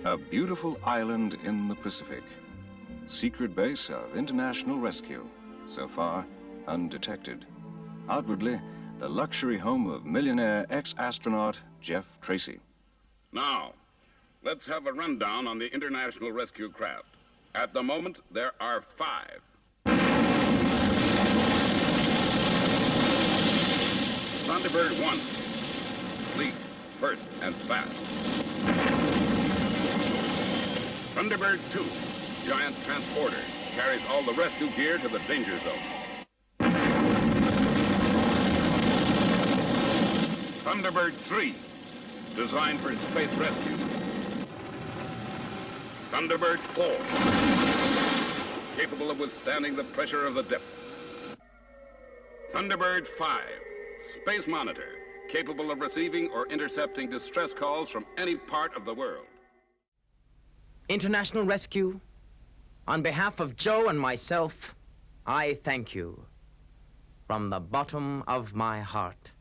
A beautiful island in the Pacific. Secret base of international rescue. So far, undetected. Outwardly, the luxury home of millionaire ex-astronaut Jeff Tracy. Now, let's have a rundown on the international rescue craft. At the moment, there are 5. Thunderbird 1. Fleet, first and fast. Thunderbird 2, giant transporter, carries all the rescue gear to the danger zone. Thunderbird 3, designed for space rescue. Thunderbird 4, capable of withstanding the pressure of the depths. Thunderbird 5, space monitor, capable of receiving or intercepting distress calls from any part of the world. International Rescue, on behalf of Joe and myself, I thank you from the bottom of my heart.